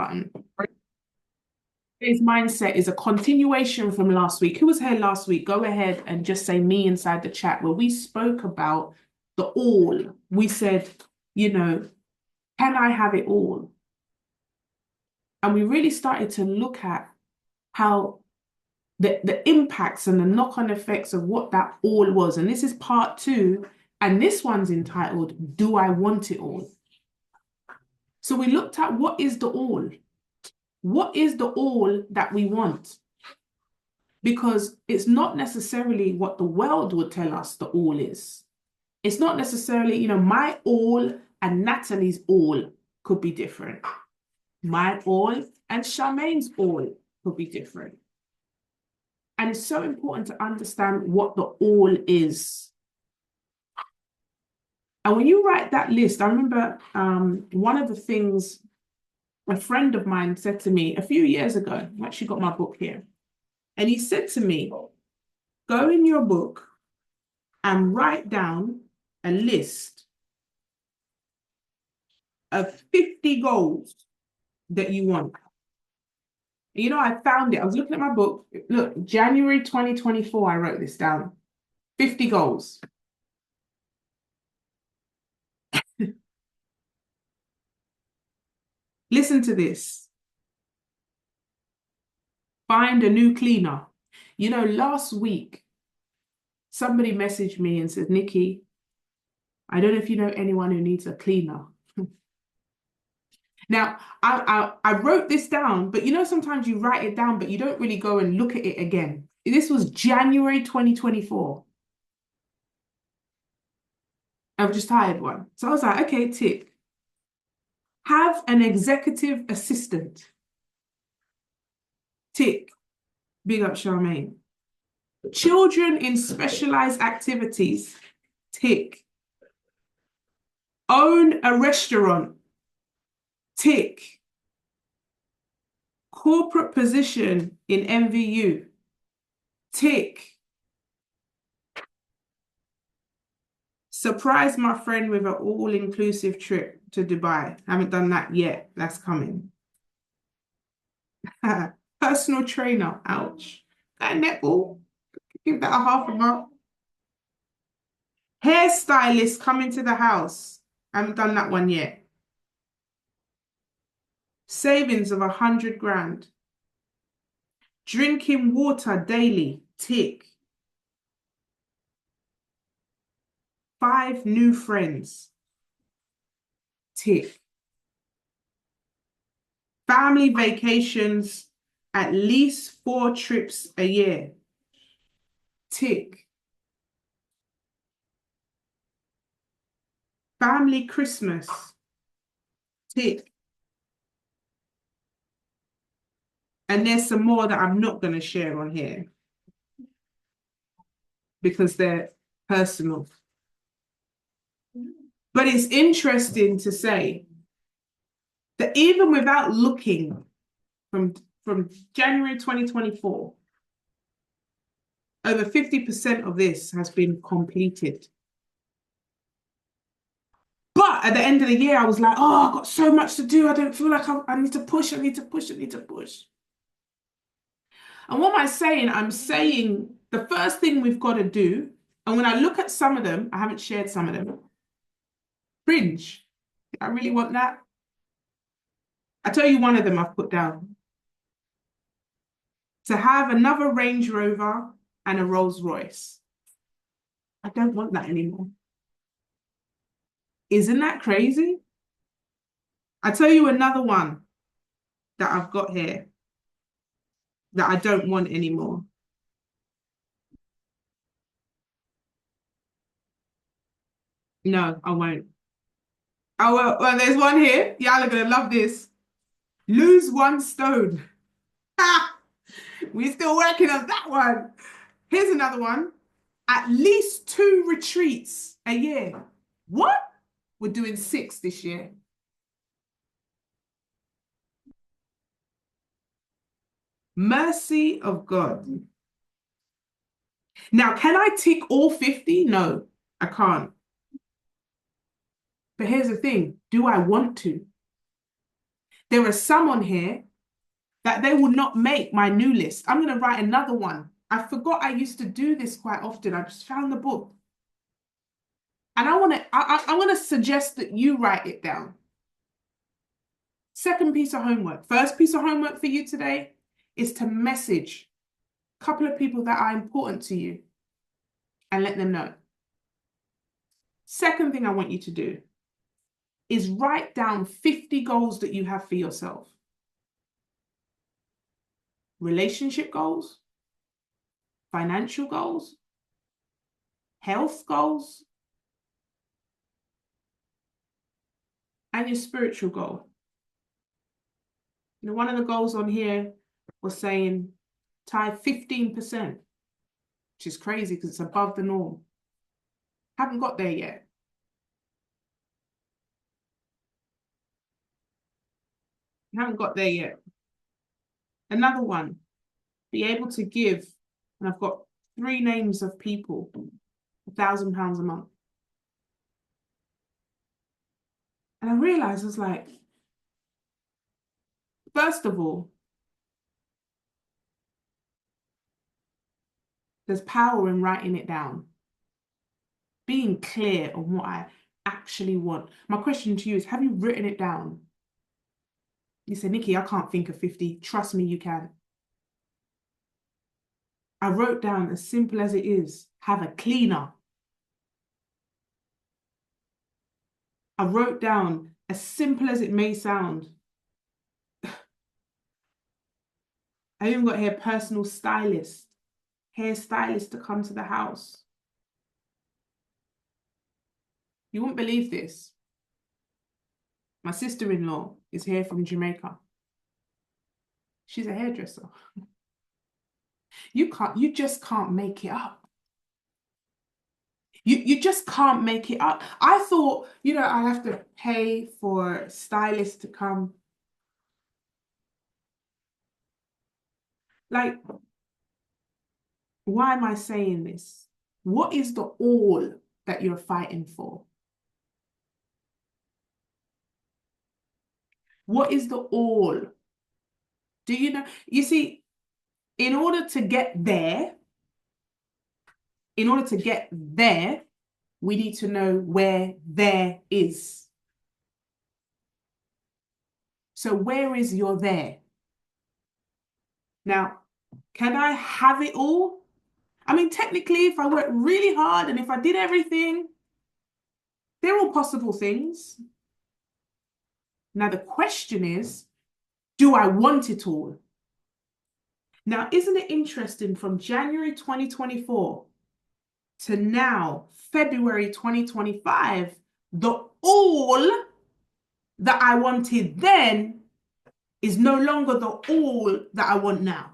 button. Today's mindset is a continuation from last week. Who was here last week? Go ahead and just say me inside the chat where we spoke about the all. We said, can I have it all? And we really started to look at how the impacts and the knock-on effects of what that all was. And this is part 2. And this one's entitled, Do I Want It All? So we looked at what is the all? What is the all that we want? Because it's not necessarily what the world would tell us the all is. It's not necessarily, my all and Natalie's all could be different. My all and Charmaine's all could be different. And it's so important to understand what the all is. And when you write that list, I remember one of the things a friend of mine said to me a few years ago. I actually got my book here. And he said to me, go in your book and write down a list of 50 goals that you want. I found it. I was looking at my book. Look, January 2024, I wrote this down. 50 goals. Listen to this. Find a new cleaner. Last week, somebody messaged me and said, Nikki, I don't know if you know anyone who needs a cleaner. Now, I wrote this down, but sometimes you write it down, but you don't really go and look at it again. This was January 2024. I've just hired one. So I was like, okay, tick. Have an executive assistant. Tick. Big up Charmaine. Children in specialized activities. Tick. Own a restaurant. Tick. Corporate position in MVU. Tick. Surprise my friend with an all-inclusive trip to Dubai. Haven't done that yet. That's coming. Personal trainer. Ouch. That netball. Give that a half a mark. Hairstylist coming to the house. Haven't done that one yet. Savings of 100 grand. Drinking water daily. Tick. 5 new friends. Tick. Family vacations, at least 4 trips a year. Tick. Family Christmas. Tick. And there's some more that I'm not going to share on here because they're personal. But it's interesting to say that even without looking from January 2024, over 50% of this has been completed. But at the end of the year, I was like, oh, I've got so much to do. I don't feel like I need to push. I need to push. And what am I saying? I'm saying the first thing we've got to do, and when I look at some of them, I haven't shared some of them, fringe. I really want that. I tell you one of them I've put down. To have another Range Rover and a Rolls Royce. I don't want that anymore. Isn't that crazy? I tell you another one that I've got here that I don't want anymore. No, I won't. Oh, well, there's one here. Y'all are going to love this. Lose 1 stone. We're still working on that one. Here's another one. At least 2 retreats a year. What? We're doing 6 this year. Mercy of God. Now, can I tick all 50? No, I can't. But here's the thing. Do I want to? There are some on here that they will not make my new list. I'm going to write another one. I forgot I used to do this quite often. I just found the book. And I want to suggest that you write it down. Second piece of homework. First piece of homework for you today is to message a couple of people that are important to you and let them know. Second thing I want you to do is write down 50 goals that you have for yourself. Relationship goals, financial goals, health goals, and your spiritual goal. One of the goals on here was saying tithe 15%, which is crazy because it's above the norm. Haven't got there yet. Haven't got there yet. Another one, be able to give, and I've got 3 names of people, £1,000 a month. And I realized, I was like, first of all, there's power in writing it down, being clear on what I actually want. My question to you is, have you written it down? You say, Nikki, I can't think of 50. Trust me, you can. I wrote down, as simple as it is, have a cleaner. I wrote down, as simple as it may sound, I even got here personal stylist, hairstylist to come to the house. You wouldn't believe this. My sister-in-law is here from Jamaica. She's a hairdresser. You just can't make it up. You just can't make it up. I thought, I have to pay for stylists to come. Like, why am I saying this? What is the all that you're fighting for? What is the all? Do you know? You see, in order to get there, we need to know where there is. So where is your there? Now, can I have it all? I mean, technically, if I worked really hard and if I did everything, they're all possible things. Now, the question is, do I want it all? Now, isn't it interesting, from January 2024 to now, February 2025, the all that I wanted then is no longer the all that I want now.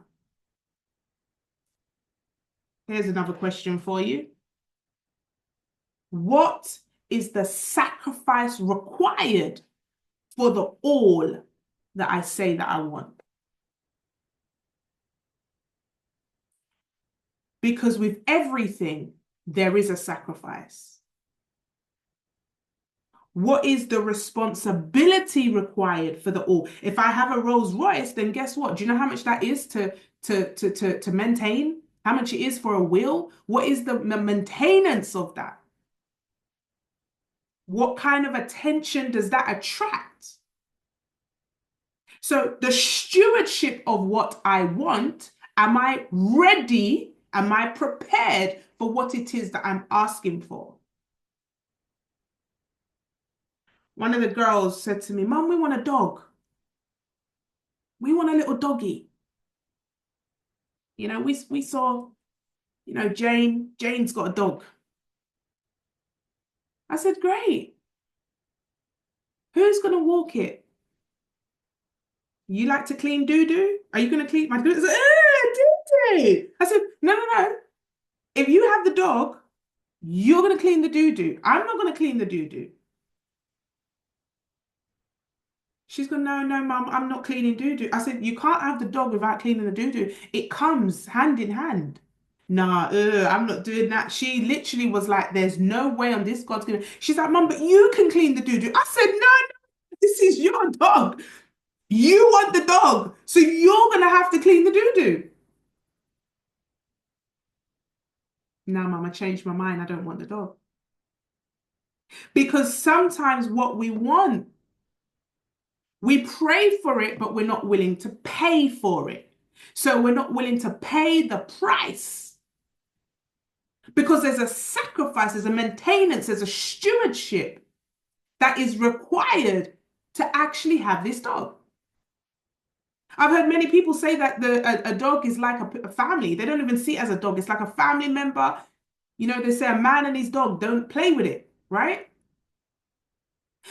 Here's another question for you. What is the sacrifice required for the all that I say that I want? Because with everything, there is a sacrifice. What is the responsibility required for the all? If I have a Rolls Royce, then guess what? Do you know how much that is to maintain? How much it is for a wheel? What is the maintenance of that? What kind of attention does that attract? So the stewardship of what I want, am I ready? Am I prepared for what it is that I'm asking for? One of the girls said to me, Mum, we want a dog. We want a little doggy. We saw, Jane's got a dog. I said, great. Who's going to walk it? You like to clean doo-doo? Are you going to clean my doo-doo? Doo-doo. I said, no. If you have the dog, you're going to clean the doo-doo. I'm not going to clean the doo-doo. She's going, no, Mum, I'm not cleaning doo-doo. I said, you can't have the dog without cleaning the doo-doo. It comes hand in hand. Nah, I'm not doing that. She literally was like, there's no way on this God's gonna. She's like, Mum, but you can clean the doo-doo. I said, no, this is your dog. You want the dog, so you're gonna have to clean the doo-doo. Now, mama, changed my mind. I don't want the dog. Because sometimes what we want, we pray for it, but we're not willing to pay for it. So we're not willing to pay the price because there's a sacrifice, there's a maintenance, there's a stewardship that is required to actually have this dog. I've heard many people say that a dog is like a family. They don't even see it as a dog. It's like a family member. You know, they say a man and his dog, don't play with it, right?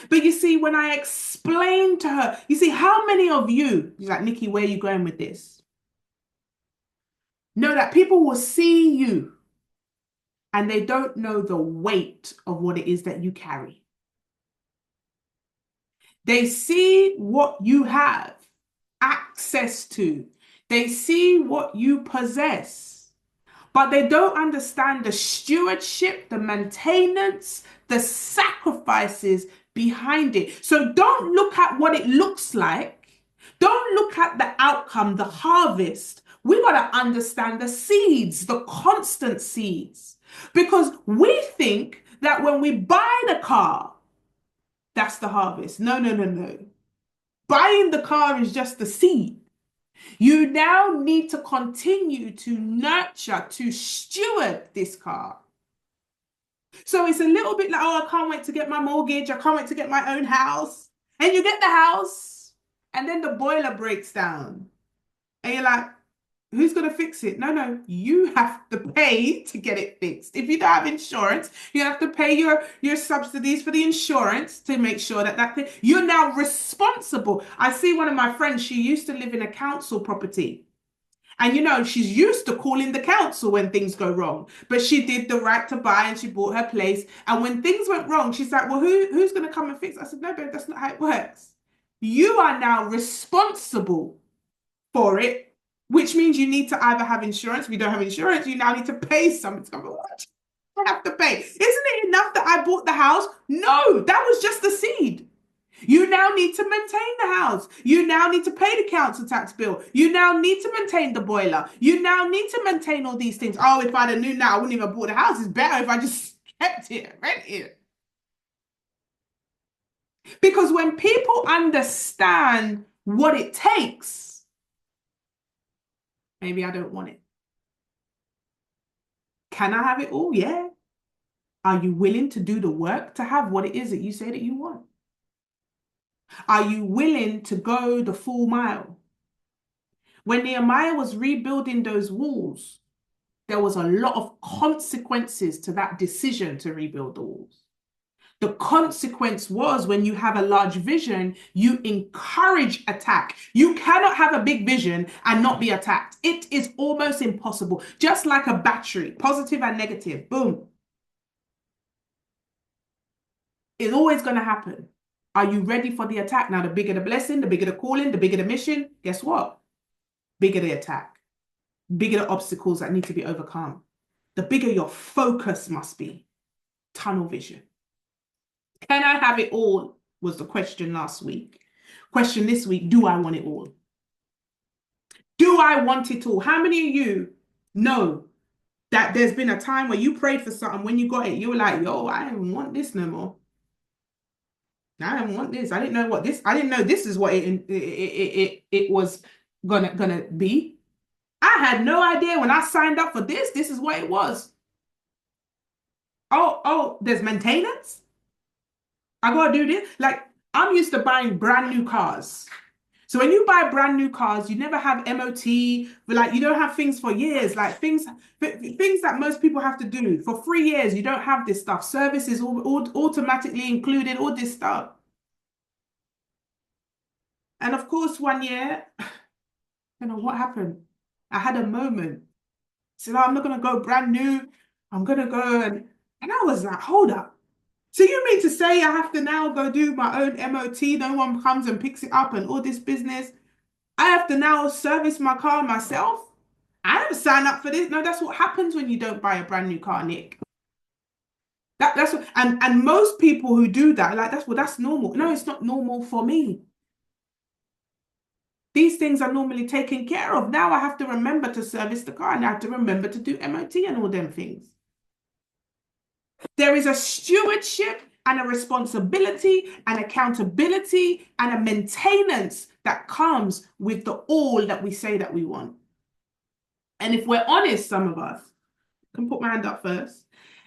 But you see, when I explained to her, you see, how many of you, she's like, Nikki, where are you going with this? Know that people will see you and they don't know the weight of what it is that you carry. They see what you have access to, they see what you possess, but they don't understand the stewardship, the maintenance, the sacrifices behind it. So don't look at what it looks like. Don't look at the outcome, the harvest. We got to understand the seeds, the constant seeds. Because we think that when we buy the car, that's the harvest. No, no, no, no. Buying the car is just the seed. You now need to continue to nurture, to steward this car. So it's a little bit like, oh, I can't wait to get my mortgage. I can't wait to get my own house. And you get the house, and then the boiler breaks down. And you're like, who's going to fix it? No, no, you have to pay to get it fixed. If you don't have insurance, you have to pay your subsidies for the insurance to make sure that you're now responsible. I see one of my friends, she used to live in a council property. And you know, she's used to calling the council when things go wrong. But she did the right to buy and she bought her place. And when things went wrong, she's like, well, who's going to come and fix it? I said, no, babe, that's not how it works. You are now responsible for it, which means you need to either have insurance. If you don't have insurance, you now need to pay something. What? I have to pay. Isn't it enough that I bought the house? No, that was just the seed. You now need to maintain the house. You now need to pay the council tax bill. You now need to maintain the boiler. You now need to maintain all these things. Oh, if I'd have knew now, I wouldn't even have bought the house. It's better if I just kept it, rent it. Because when people understand what it takes, maybe I don't want it. Can I have it all? Yeah. Are you willing to do the work to have what it is that you say that you want? Are you willing to go the full mile? When Nehemiah was rebuilding those walls, there was a lot of consequences to that decision to rebuild the walls. The consequence was when you have a large vision, you encourage attack. You cannot have a big vision and not be attacked. It is almost impossible. Just like a battery, positive and negative, boom. It's always going to happen. Are you ready for the attack? Now, the bigger the blessing, the bigger the calling, the bigger the mission, guess what? Bigger the attack, bigger the obstacles that need to be overcome. The bigger your focus must be. Tunnel vision. Can I have it all? Was the question last week. Question this week, do I want it all? Do I want it all? How many of you know that there's been a time where you prayed for something, when you got it, you were like, yo, I don't want this no more. I don't want this. I didn't know what this, I didn't know this is what it was gonna be. I had no idea when I signed up for this is what it was. Oh, there's maintenance. I gotta do this. Like, I'm used to buying brand new cars. So when you buy brand new cars, you never have MOT, but like you don't have things for years, like things that most people have to do for 3 years. You don't have this stuff. Service is all automatically included, all this stuff. And of course, one year, you know what happened? I had a moment. I said, oh, I'm not gonna go brand new. I'm gonna go and I was like, hold up. So you mean to say I have to now go do my own MOT? No one comes and picks it up and all this business. I have to now service my car myself? I didn't sign up for this. No, that's what happens when you don't buy a brand new car, Nick. That's what, and most people who do that, like that's normal. No, it's not normal for me. These things are normally taken care of. Now I have to remember to service the car and I have to remember to do MOT and all them things. There is a stewardship and a responsibility and accountability and a maintenance that comes with the all that we say that we want. And if we're honest, some of us, I can put my hand up first,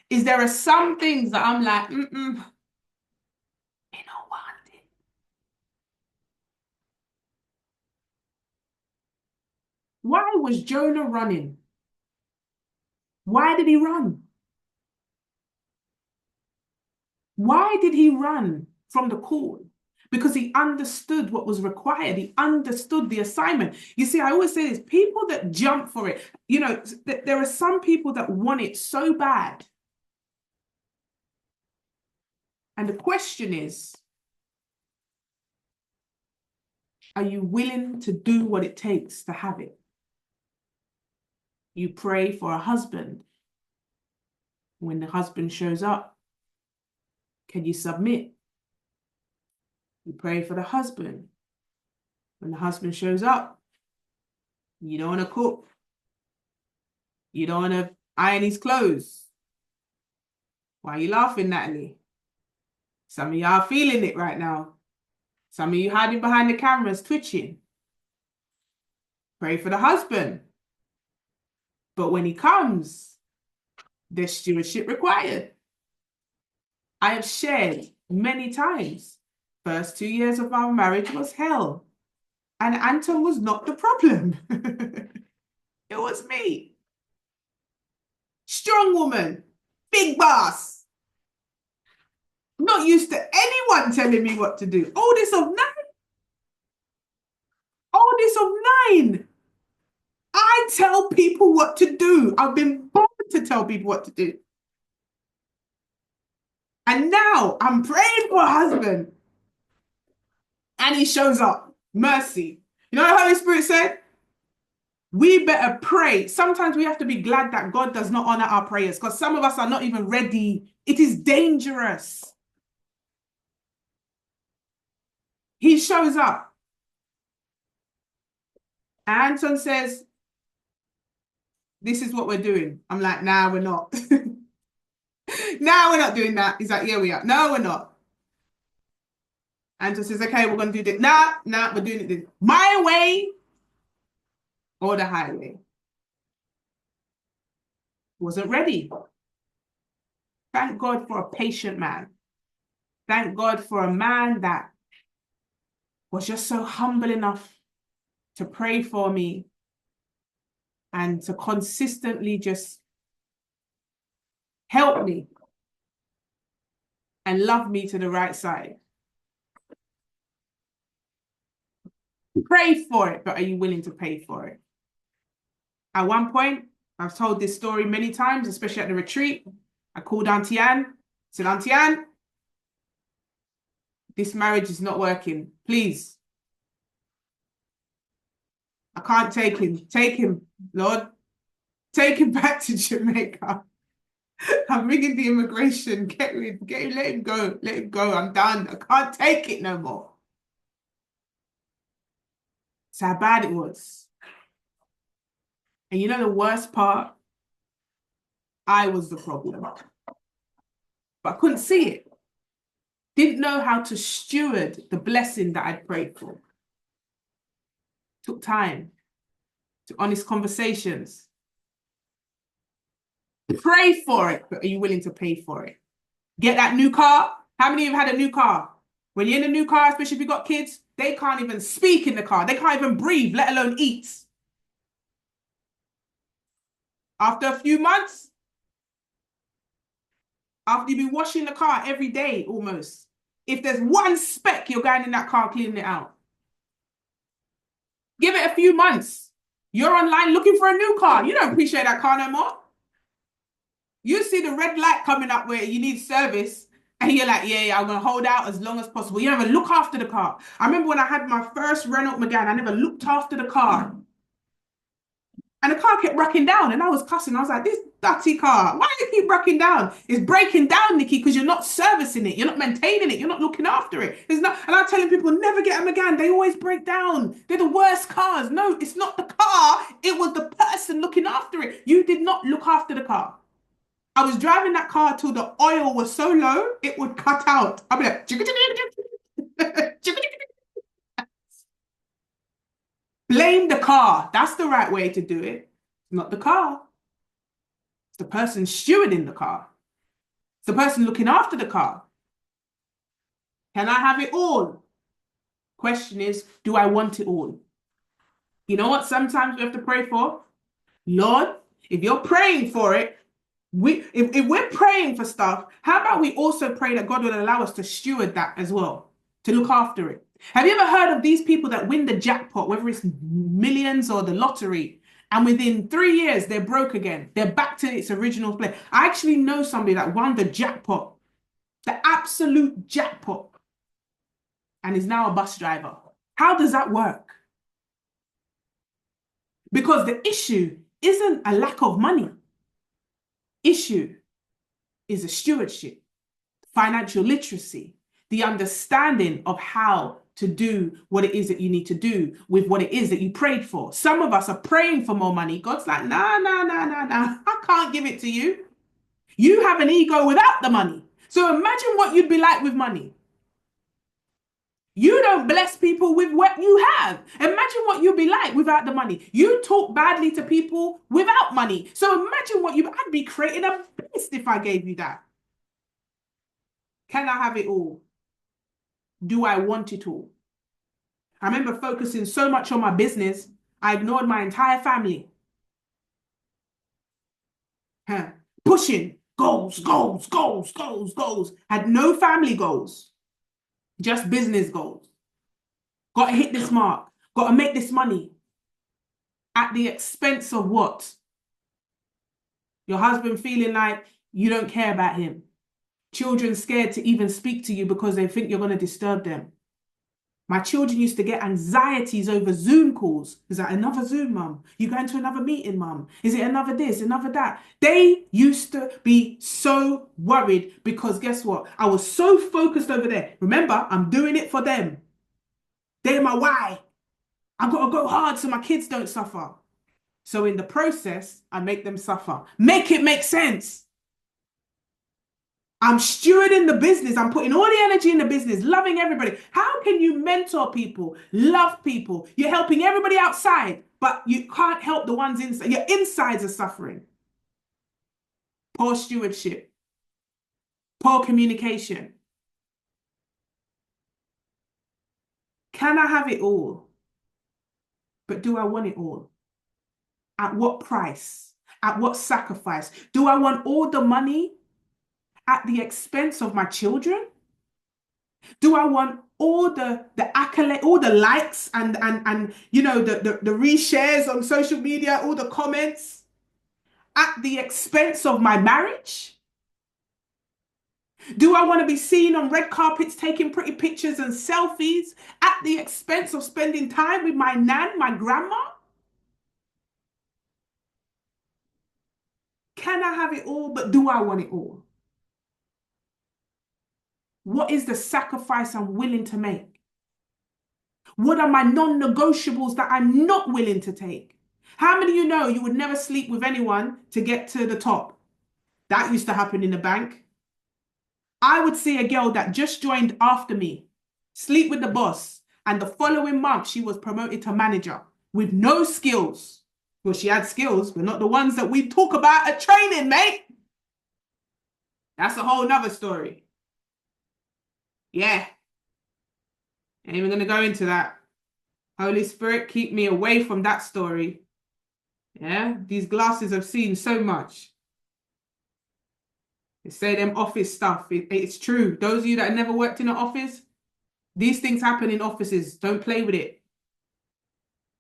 is there are some things that I'm like, you know what? Why was Jonah running? Why did he run? Why did he run from the call? Because he understood what was required. He understood the assignment. You see, I always say this, people that jump for it, you know, there are some people that want it so bad. And the question is, are you willing to do what it takes to have it? You pray for a husband. When the husband shows up, can you submit? You pray for the husband. When the husband shows up, you don't want to cook. You don't want to iron his clothes. Why are you laughing, Natalie? Some of y'all are feeling it right now. Some of you hiding behind the cameras, twitching. Pray for the husband. But when he comes, there's stewardship required. I have shared many times, first 2 years of our marriage was hell. And Anton was not the problem. It was me. Strong woman, big boss. Not used to anyone telling me what to do. Oldest of 9. Oldest of 9. I tell people what to do. I've been born to tell people what to do. And now I'm praying for a husband. And he shows up. Mercy. You know what the Holy Spirit said? We better pray. Sometimes we have to be glad that God does not honor our prayers because some of us are not even ready. It is dangerous. He shows up. Anton says, this is what we're doing. I'm like, nah, we're not. Nah, we're not doing that. He's like, yeah, we are. No, we're not. Anton says, okay, we're going to do this. Nah, we're doing it my way or the highway. Wasn't ready. Thank God for a patient man. Thank God for a man that was just so humble enough to pray for me and to consistently just help me and love me to the right side. Pray for it, but are you willing to pay for it? At one point, I've told this story many times, especially at the retreat. I called Auntie Anne, said, Auntie Anne, this marriage is not working. Please. I can't take him. Take him, Lord. Take him back to Jamaica. I'm ringing the immigration. Get him, let him go. Let him go. I'm done. I can't take it no more. That's how bad it was. And you know the worst part? I was the problem. But I couldn't see it. Didn't know how to steward the blessing that I'd prayed for. Took time. To honest conversations. Pray for it, but are you willing to pay for it? Get that new car. How many of you have had a new car? When you're in a new car, especially if you've got kids, they can't even speak in the car. They can't even breathe, let alone eat. After a few months, after you've been washing the car every day almost, if there's one speck, you're going in that car cleaning it out. Give it a few months. You're online looking for a new car. You don't appreciate that car no more. You see the red light coming up where you need service, and you're like, yeah, I'm going to hold out as long as possible. You never look after the car. I remember when I had my first Renault Megane, I never looked after the car. And the car kept rocking down, and I was cussing. I was like, Dirty car. Why do you keep breaking down? It's breaking down, Nikki, because you're not servicing it. You're not maintaining it. You're not looking after it. It's not, and I'm telling people, never get them again. They always break down. They're the worst cars. No, it's not the car. It was the person looking after it. You did not look after the car. I was driving that car till the oil was so low, it would cut out. I'd be like, blame the car. That's the right way to do it. Not the car. It's the person stewarding the car. It's the person looking after the car. Can I have it all? Question is, do I want it all? You know what sometimes we have to pray for? Lord, if you're praying for it, if we're praying for stuff, how about we also pray that God will allow us to steward that as well, to look after it? Have you ever heard of these people that win the jackpot, whether it's millions or the lottery, and within 3 years they're broke again? They're back to its original place. I actually know somebody that won the jackpot, the absolute jackpot, and is now a bus driver. How does that work? Because the issue isn't a lack of money. Issue is a stewardship, financial literacy, the understanding of how to do what it is that you need to do with what it is that you prayed for. Some of us are praying for more money. God's like, nah, nah, nah, nah, nah. I can't give it to you. You have an ego without the money. So imagine what you'd be like with money. You don't bless people with what you have. Imagine what you'd be like without the money. You talk badly to people without money. So imagine what I'd be creating a beast if I gave you that. Can I have it all? Do I want it all? I remember focusing so much on my business, I ignored my entire family. Pushing goals, goals, goals, goals, goals. Had no family goals, just business goals. Got to hit this mark. Got to make this money. At the expense of what? Your husband feeling like you don't care about him. Children scared to even speak to you because they think you're going to disturb them. My children used to get anxieties over Zoom calls. Is that another Zoom, mum? You going to another meeting, mum? Is it another this, another that? They used to be so worried because guess what? I was so focused over there. Remember, I'm doing it for them. They're my why. I've got to go hard so my kids don't suffer. So in the process, I make them suffer. Make it make sense. I'm stewarding the business. I'm putting all the energy in the business, loving everybody. How can you mentor people, love people? You're helping everybody outside, but you can't help the ones inside. Your insides are suffering. Poor stewardship, poor communication. Can I have it all? But do I want it all? At what price? At what sacrifice? Do I want all the money at the expense of my children? Do I want all the accolade, all the likes and you know the reshares on social media, all the comments at the expense of my marriage? Do I want to be seen on red carpets taking pretty pictures and selfies at the expense of spending time with my nan, my grandma? Can I have it all, but do I want it all? What is the sacrifice I'm willing to make? What are my non-negotiables that I'm not willing to take? How many of you know you would never sleep with anyone to get to the top? That used to happen in the bank. I would see a girl that just joined after me, sleep with the boss, and the following month she was promoted to manager with no skills. Well, she had skills, but not the ones that we talk about at training, mate. That's a whole nother story. Yeah. Ain't even going to go into that. Holy Spirit, keep me away from that story. Yeah, these glasses have seen so much. They say them office stuff. It's true. Those of you that have never worked in an office, these things happen in offices. Don't play with it.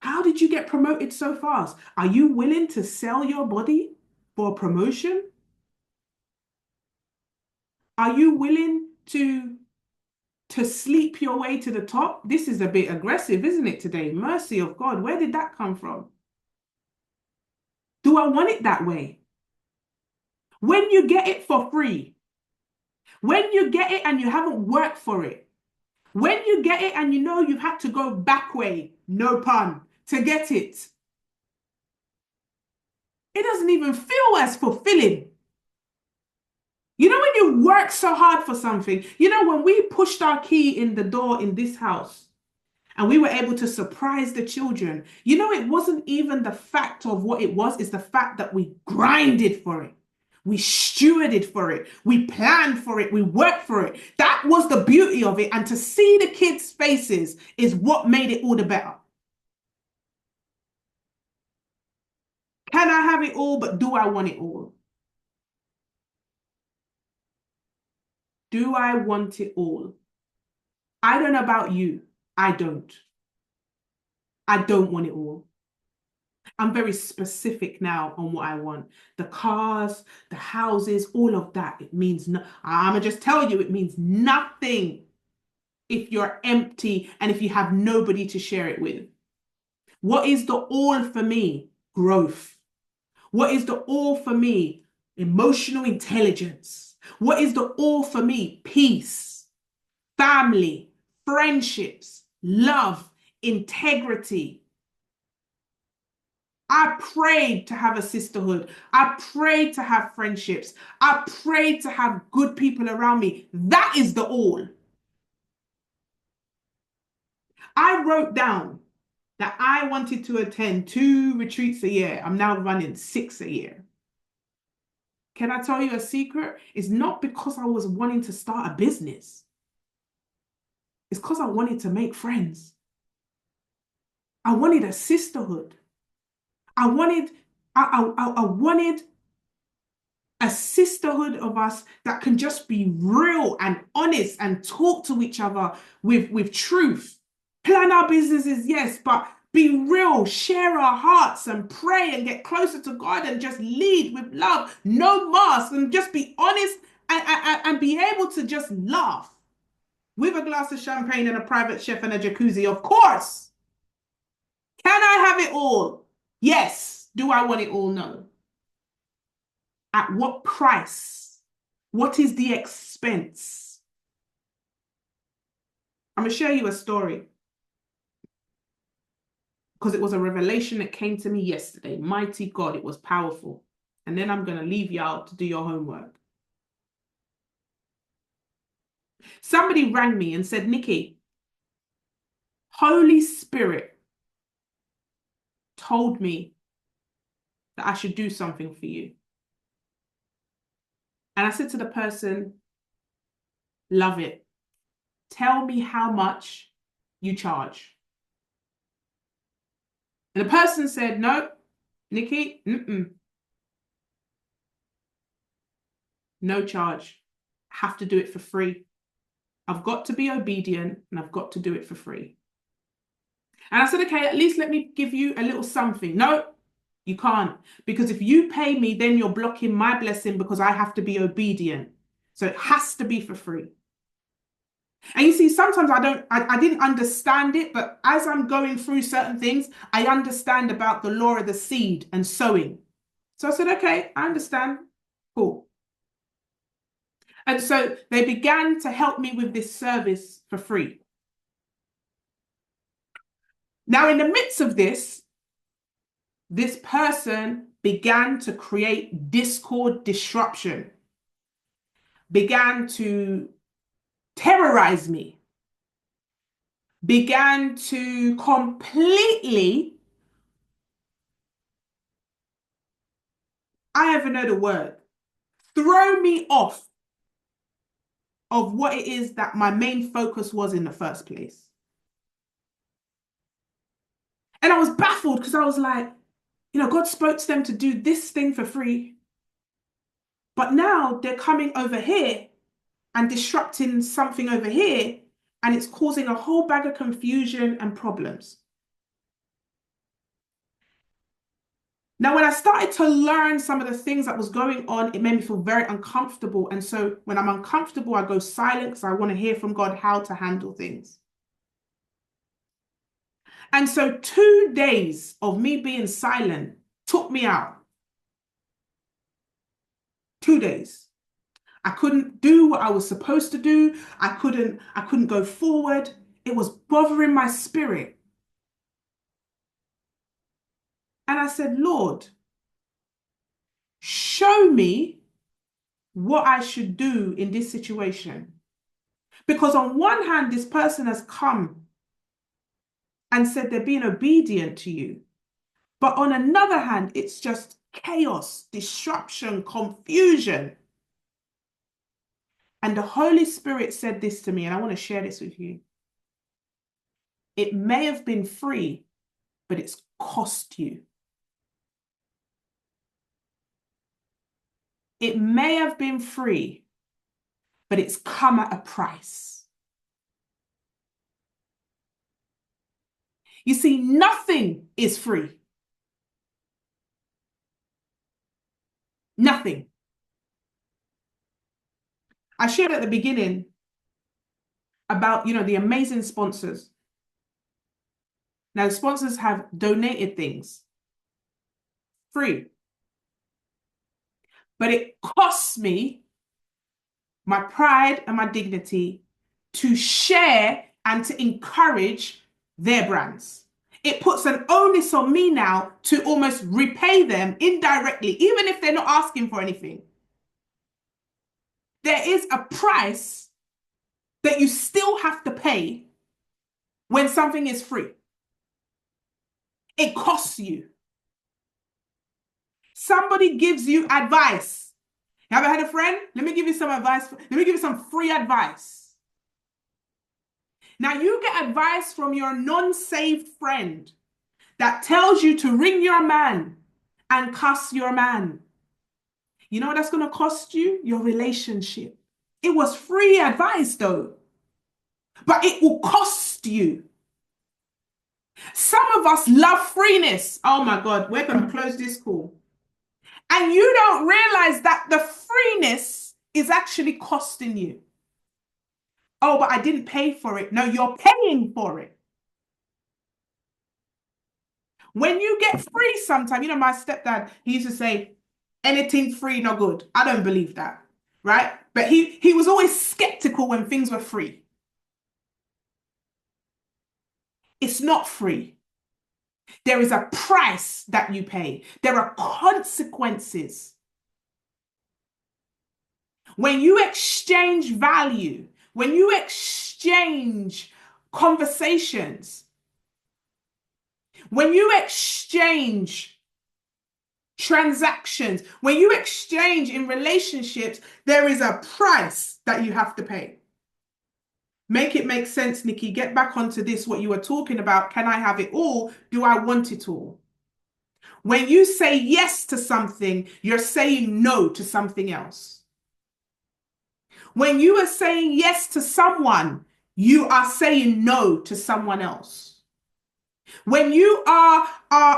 How did you get promoted so fast? Are you willing to sell your body for a promotion? Are you willing to sleep your way to the top? This is a bit aggressive, isn't it, today? Mercy of God. Where did that come from? Do I want it that way? When you get it for free, when you get it and you haven't worked for it, when you get it and you know you've had to go back way, no pun, to get it, it doesn't even feel as fulfilling. You know, when you work so hard for something, you know, when we pushed our key in the door in this house and we were able to surprise the children, you know, it wasn't even the fact of what it was, it's the fact that we grinded for it. We stewarded for it. We planned for it. We worked for it. That was the beauty of it. And to see the kids' faces is what made it all the better. Can I have it all, but do I want it all? Do I want it all? I don't know about you. I don't. I don't want it all. I'm very specific now on what I want. The cars, the houses, all of that. It means no. I'm gonna just tell you, it means nothing if you're empty and if you have nobody to share it with. What is the all for me? Growth. What is the all for me? Emotional intelligence. What is the all for me? Peace, family, friendships, love, integrity. I prayed to have a sisterhood. I prayed to have friendships. I prayed to have good people around me. That is the all. I wrote down that I wanted to attend 2 retreats a year. I'm now running 6 a year. Can I tell you a secret? It's not because I was wanting to start a business. It's because I wanted to make friends. I wanted a sisterhood. I wanted, I wanted a sisterhood of us that can just be real and honest and talk to each other with truth. Plan our businesses, yes, but be real, share our hearts and pray and get closer to God and just lead with love, no mask, and just be honest and be able to just laugh with a glass of champagne and a private chef and a jacuzzi, of course. Can I have it all? Yes. Do I want it all? No. At what price? What is the expense? I'm going to share you a story because it was a revelation that came to me yesterday. Mighty God, it was powerful. And then I'm going to leave you out to do your homework. Somebody rang me and said, Nikki, Holy Spirit told me that I should do something for you. And I said to the person, love it. Tell me how much you charge. And the person said, no, Nikki, no charge. I have to do it for free. I've got to be obedient and I've got to do it for free. And I said, okay, at least let me give you a little something. No, you can't. Because if you pay me, then you're blocking my blessing because I have to be obedient. So it has to be for free. And you see, sometimes I didn't understand it, but as I'm going through certain things, I understand about the law of the seed and sowing. So I said, okay, I understand. Cool. And so they began to help me with this service for free. Now, in the midst of this person began to create discord, disruption, began to terrorize me, began to completely, I ever know the word, throw me off of what it is that my main focus was in the first place. And I was baffled because I was like, you know, God spoke to them to do this thing for free. But now they're coming over here and disrupting something over here, and it's causing a whole bag of confusion and problems. Now, when I started to learn some of the things that was going on, it made me feel very uncomfortable. And so when I'm uncomfortable, I go silent because I want to hear from God how to handle things. And so 2 days of me being silent took me out. 2 days. I couldn't do what I was supposed to do. I couldn't go forward. It was bothering my spirit. And I said, Lord, show me what I should do in this situation. Because on one hand, this person has come and said they're being obedient to you. But on another hand, it's just chaos, disruption, confusion. And the Holy Spirit said this to me, and I want to share this with you. It may have been free, but it's cost you. It may have been free, but it's come at a price. You see, nothing is free. Nothing. I shared at the beginning about, the amazing sponsors. Now, the sponsors have donated things free, but it costs me my pride and my dignity to share and to encourage their brands. It puts an onus on me now to almost repay them indirectly, even if they're not asking for anything. There is a price that you still have to pay when something is free. It costs you. Somebody gives you advice. Have I had a friend? Let me give you some advice. Let me give you some free advice. Now you get advice from your non-saved friend that tells you to ring your man and cuss your man. You know what that's going to cost you? Your relationship. It was free advice though, but it will cost you. Some of us love freeness. Oh my God, we're going to close this call. And you don't realize that the freeness is actually costing you. Oh, but I didn't pay for it. No, you're paying for it. When you get free sometimes, my stepdad, he used to say, anything free, no good. I don't believe that, right? But he was always skeptical when things were free. It's not free. There is a price that you pay. There are consequences. When you exchange value, when you exchange conversations, when you exchange transactions, when you exchange in relationships, there is a price that you have to pay. Make it make sense, Nikki. Get back onto this, what you were talking about. Can I have it all? Do I want it all? When you say yes to something, you're saying no to something else. When you are saying yes to someone, you are saying no to someone else. When you are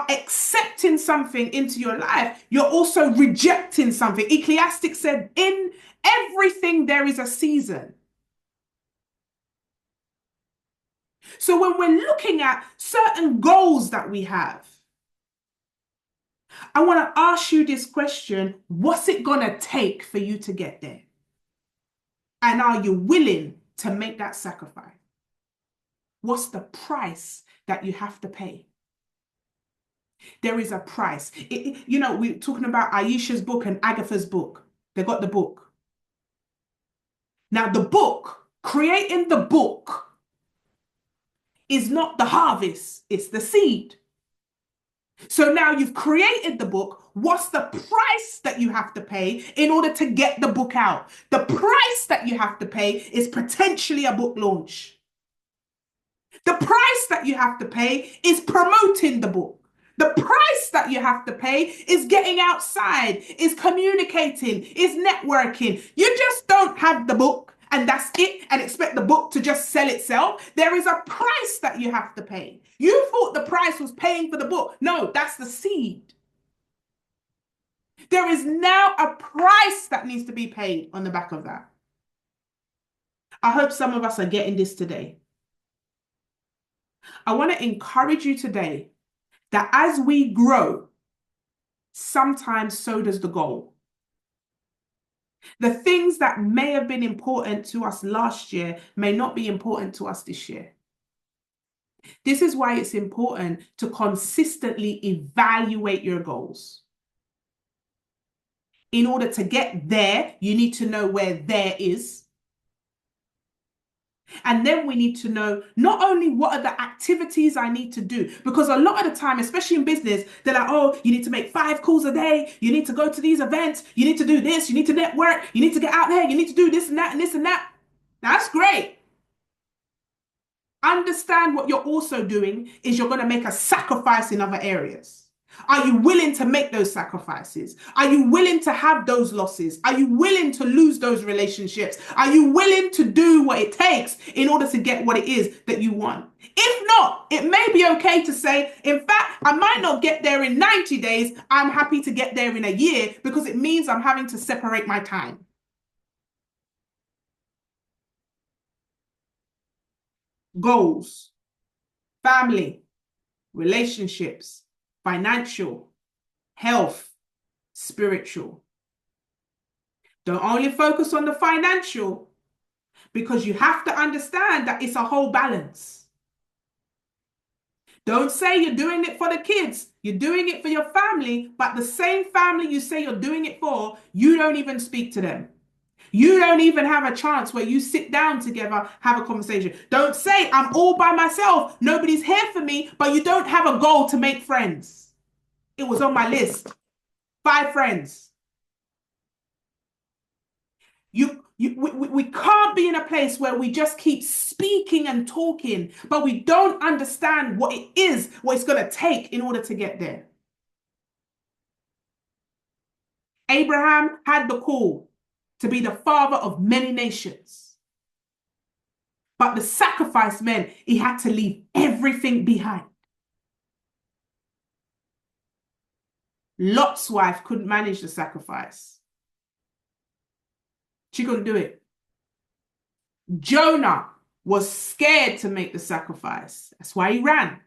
accepting something into your life, you're also rejecting something. Ecclesiastic said, in everything there is a season. So when we're looking at certain goals that we have, I want to ask you this question: what's it going to take for you to get there? And are you willing to make that sacrifice? What's the price that you have to pay? There is a price. We're talking about Aisha's book and Agatha's book. They got the book. Now, the book, creating the book, is not the harvest, it's the seed. So now you've created the book. What's the price that you have to pay in order to get the book out? The price that you have to pay is potentially a book launch. The price that you have to pay is promoting the book. The price that you have to pay is getting outside, is communicating, is networking. You just don't have the book and that's it and expect the book to just sell itself. There is a price that you have to pay. You thought the price was paying for the book. No, that's the seed. There is now a price that needs to be paid on the back of that. I hope some of us are getting this today. I want to encourage you today that as we grow, sometimes so does the goal. The things that may have been important to us last year may not be important to us this year. This is why it's important to consistently evaluate your goals. In order to get there, you need to know where there is. And then we need to know not only what are the activities I need to do, because a lot of the time, especially in business, they're like, oh, you need to make 5 calls a day. You need to go to these events. You need to do this. You need to network. You need to get out there. You need to do this and that and this and that. That's great. Understand what you're also doing is you're going to make a sacrifice in other areas. Are you willing to make those sacrifices? Are you willing to have those losses? Are you willing to lose those relationships? Are you willing to do what it takes in order to get what it is that you want? If not, it may be okay to say, in fact, I might not get there in 90 days. I'm happy to get there in a year because it means I'm having to separate my time. Goals, family, relationships, financial, health, spiritual. Don't only focus on the financial because you have to understand that it's a whole balance. Don't say you're doing it for the kids. You're doing it for your family, but the same family you say you're doing it for, you don't even speak to them. You don't even have a chance where you sit down together, have a conversation. Don't say, I'm all by myself. Nobody's here for me, but you don't have a goal to make friends. It was on my list. 5 friends. We can't be in a place where we just keep speaking and talking, but we don't understand what it is, what it's going to take in order to get there. Abraham had the call to be the father of many nations. But the sacrifice meant he had to leave everything behind. Lot's wife couldn't manage the sacrifice. She couldn't do it. Jonah was scared to make the sacrifice. That's why he ran.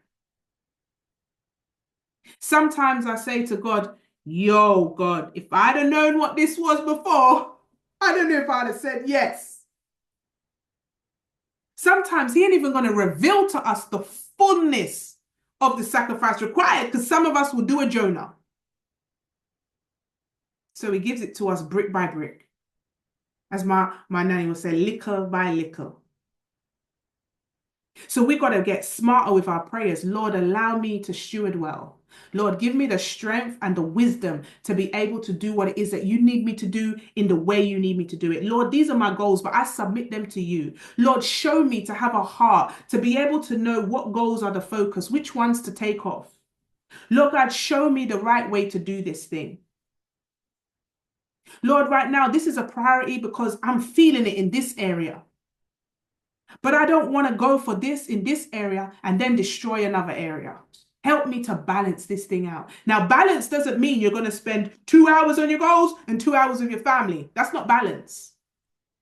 Sometimes I say to God, yo, God, if I'd have known what this was before, I don't know if I'd have said yes. Sometimes he ain't even going to reveal to us the fullness of the sacrifice required because some of us will do a Jonah. So he gives it to us brick by brick. As my nanny would say, little by little. So we got to get smarter with our prayers. Lord, allow me to steward well. Lord, give me the strength and the wisdom to be able to do what it is that you need me to do in the way you need me to do it. Lord, these are my goals, but I submit them to you. Lord, show me to have a heart to be able to know what goals are the focus, which ones to take off. Lord God, show me the right way to do this thing. Lord, right now, this is a priority because I'm feeling it in this area. But I don't want to go for this in this area and then destroy another area. Help me to balance this thing out. Now, balance doesn't mean you're going to spend 2 hours on your goals and 2 hours with your family. That's not balance.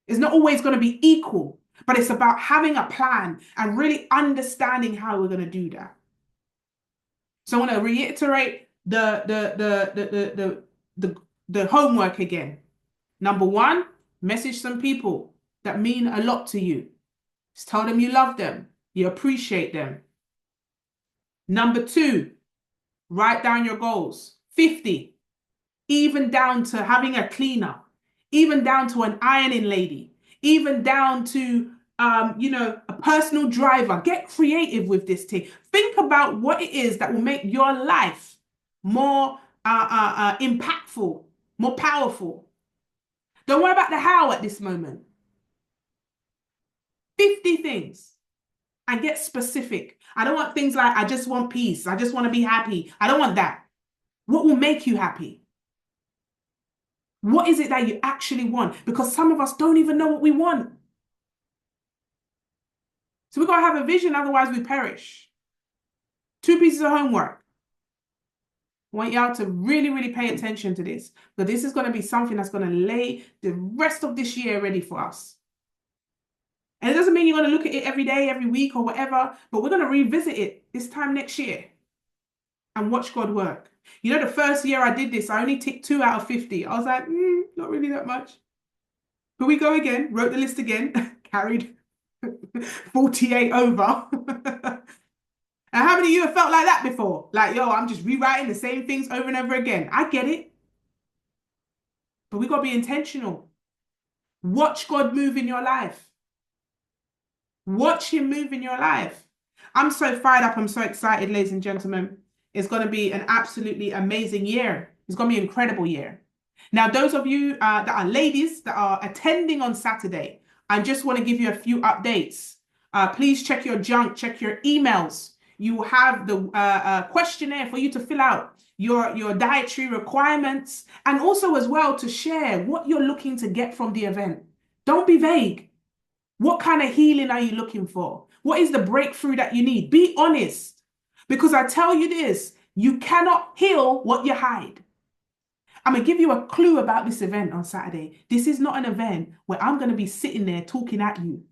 It's not always going to be equal, but it's about having a plan and really understanding how we're going to do that. So I want to reiterate the homework again. Number 1, message some people that mean a lot to you. Just tell them you love them, you appreciate them. Number 2, write down your goals. 50, even down to having a cleaner, even down to an ironing lady, even down to a personal driver. Get creative with this thing. Think about what it is that will make your life more impactful, more powerful. Don't worry about the how at this moment. 50 things and get specific. I don't want things like, I just want peace. I just want to be happy. I don't want that. What will make you happy? What is it that you actually want? Because some of us don't even know what we want. So we've got to have a vision, otherwise we perish. 2 pieces of homework. I want y'all to really, really pay attention to this. But this is going to be something that's going to lay the rest of this year ready for us. And it doesn't mean you're going to look at it every day, every week or whatever, but we're going to revisit it this time next year and watch God work. You know, the first year I did this, I only ticked 2 out of 50. I was like, not really that much. Here we go again. Wrote the list again. Carried 48 over. And how many of you have felt like that before? Like, yo, I'm just rewriting the same things over and over again. I get it. But we got to be intentional. Watch God move in your life. Watch him move in your life. I'm so fired up. I'm so excited, ladies and gentlemen. It's going to be an absolutely amazing year. It's going to be an incredible year. Now, those of you that are ladies that are attending on Saturday, I just want to give you a few updates. Please check your junk, check your emails. You will have the questionnaire for you to fill out your dietary requirements, and also as well to share what you're looking to get from the event. Don't be vague. What kind of healing are you looking for? What is the breakthrough that you need? Be honest. Because I tell you this, you cannot heal what you hide. I'm going to give you a clue about this event on Saturday. This is not an event where I'm going to be sitting there talking at you.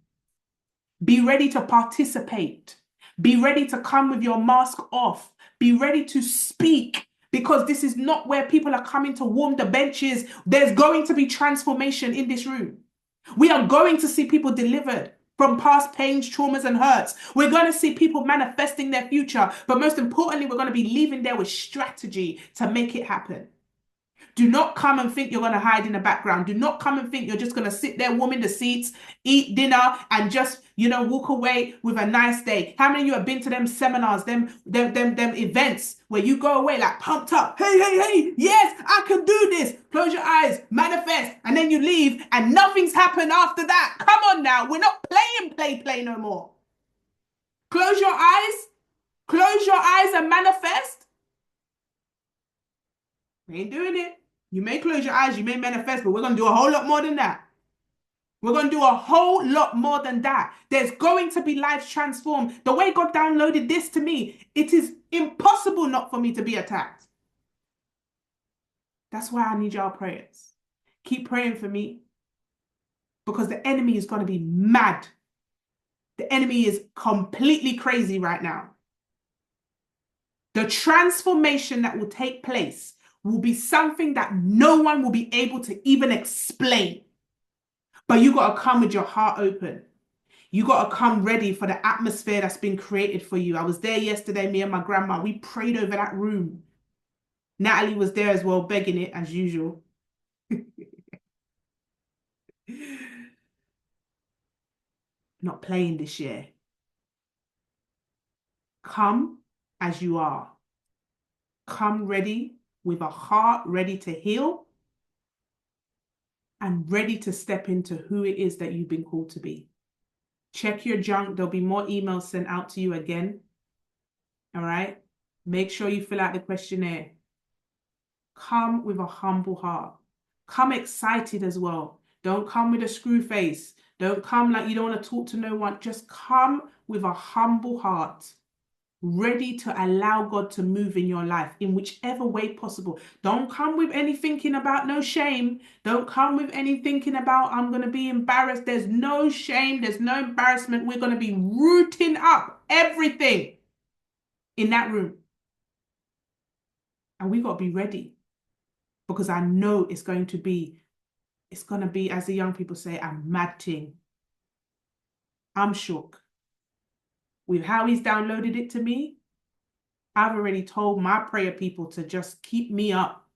Be ready to participate. Be ready to come with your mask off. Be ready to speak, because this is not where people are coming to warm the benches. There's going to be transformation in this room. We are going to see people delivered from past pains, traumas, and hurts. We're going to see people manifesting their future. But most importantly, we're going to be leaving there with strategy to make it happen. Do not come and think you're going to hide in the background. Do not come and think you're just going to sit there, warm in the seats, eat dinner, and just, walk away with a nice day. How many of you have been to them seminars, them events where you go away like pumped up? Hey, yes, I can do this. Close your eyes, manifest, and then you leave and nothing's happened after that. Come on now. We're not playing play no more. Close your eyes and manifest. We ain't doing it. You may close your eyes, you may manifest, but we're going to do a whole lot more than that. We're going to do a whole lot more than that. There's going to be lives transformed. The way God downloaded this to me, it is impossible not for me to be attacked. That's why I need your prayers. Keep praying for me, because the enemy is going to be mad. The enemy is completely crazy right now. The transformation that will take place will be something that no one will be able to even explain. But you got to come with your heart open. You got to come ready for the atmosphere that's been created for you. I was there yesterday, me and my grandma. We prayed over that room. Natalie was there as well, begging it as usual. Not playing this year. Come as you are. Come ready, with a heart ready to heal and ready to step into who it is that you've been called to be. Check your junk. There'll be more emails sent out to you again. All right? Make sure you fill out the questionnaire. Come with a humble heart. Come excited as well. Don't come with a screw face. Don't come like you don't want to talk to no one. Just come with a humble heart, ready to allow God to move in your life in whichever way possible. Don't come with any thinking about no shame. Don't come with any thinking about I'm going to be embarrassed. There's no shame. There's no embarrassment. We're going to be rooting up everything in that room. And we've got to be ready, because I know it's going to be, as the young people say, a mad thing. I'm shook. With how he's downloaded it to me, I've already told my prayer people to just keep me up,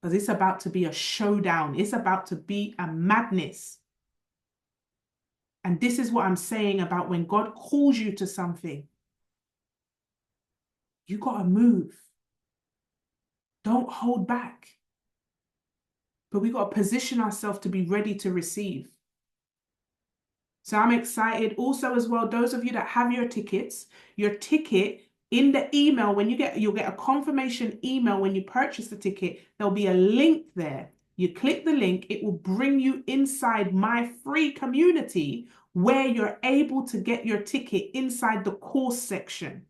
because it's about to be a showdown. It's about to be a madness. And this is what I'm saying about when God calls you to something, you got to move. Don't hold back. But we got to position ourselves to be ready to receive. So I'm excited. Also as well, those of you that have your tickets, your ticket in the email, you'll get a confirmation email when you purchase the ticket. There'll be a link there. You click the link, it will bring you inside my free community where you're able to get your ticket inside the course section.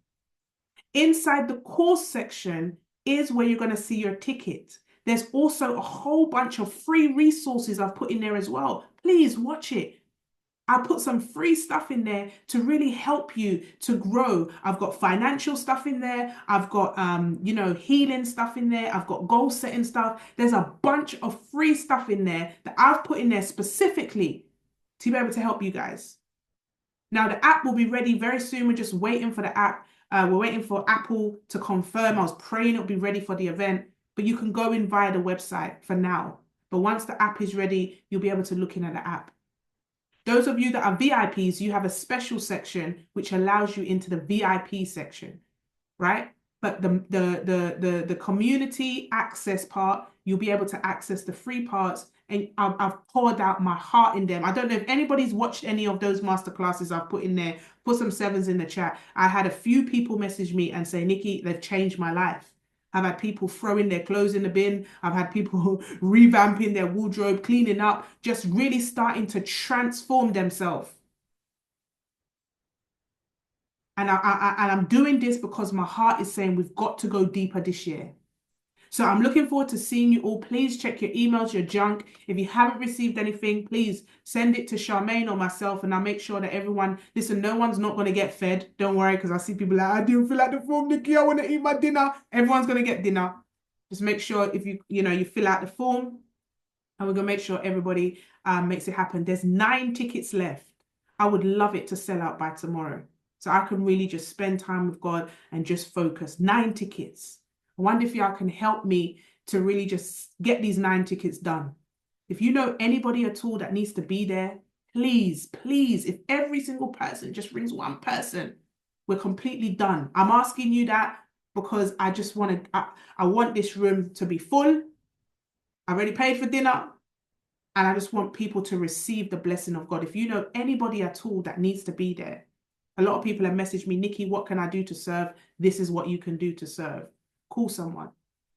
Inside the course section is where you're going to see your ticket. There's also a whole bunch of free resources I've put in there as well. Please watch it. I put some free stuff in there to really help you to grow. I've got financial stuff in there. I've got healing stuff in there. I've got goal setting stuff. There's a bunch of free stuff in there that I've put in there specifically to be able to help you guys. Now the app will be ready very soon. We're just waiting for the app. We're waiting for Apple to confirm. I was praying it'll be ready for the event, but you can go in via the website for now. But once the app is ready, you'll be able to look in at the app. Those of you that are VIPs, you have a special section which allows you into the VIP section, right? But the community access part, you'll be able to access the free parts, and I've poured out my heart in them. I don't know if anybody's watched any of those masterclasses I've put in there. Put some sevens in the chat. I had a few people message me and say, Nikki, they've changed my life. I've had people throwing their clothes in the bin. I've had people revamping their wardrobe, cleaning up, just really starting to transform themselves. And I'm doing this because my heart is saying we've got to go deeper this year. So I'm looking forward to seeing you all. Please check your emails, your junk. If you haven't received anything, please send it to Charmaine or myself, and I'll make sure that everyone, listen, no one's not going to get fed. Don't worry, because I see people like, I didn't feel like the form, Nikki. I want to eat my dinner. Everyone's going to get dinner. Just make sure if you fill out the form, and we're going to make sure everybody makes it happen. There's 9 tickets left. I would love it to sell out by tomorrow, so I can really just spend time with God and just focus. 9 tickets. I wonder if y'all can help me to really just get these 9 tickets done. If you know anybody at all that needs to be there, please, please, if every single person just brings one person, we're completely done. I'm asking you that because I just I want this room to be full. I already paid for dinner, and I just want people to receive the blessing of God. If you know anybody at all that needs to be there, a lot of people have messaged me, Nikki, what can I do to serve? This is what you can do to serve. Call someone.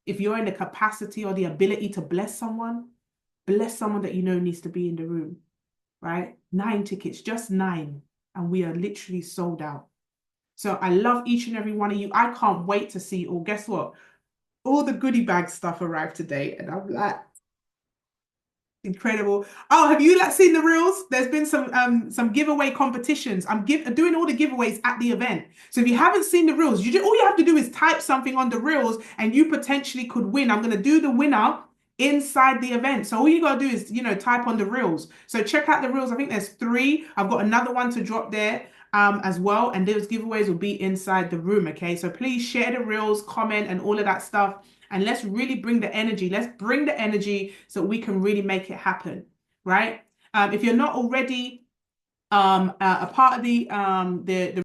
If you're in the capacity or the ability to bless someone that you know needs to be in the room, right? 9 tickets, just 9. And we are literally sold out. So I love each and every one of you. I can't wait to see you all. Guess what? All the goodie bag stuff arrived today. And I'm like, incredible. Oh, have you seen the reels? There's been some giveaway competitions. I'm doing all the giveaways at the event. So if you haven't seen the reels, all you have to do is type something on the reels and you potentially could win. I'm going to do the winner inside the event. So all you got to do is, type on the reels. So check out the reels. I think there's 3. I've got another one to drop there as well. And those giveaways will be inside the room. Okay. So please share the reels, comment, and all of that stuff. And let's really bring the energy. Let's bring the energy so we can really make it happen, right? If you're not already a part of the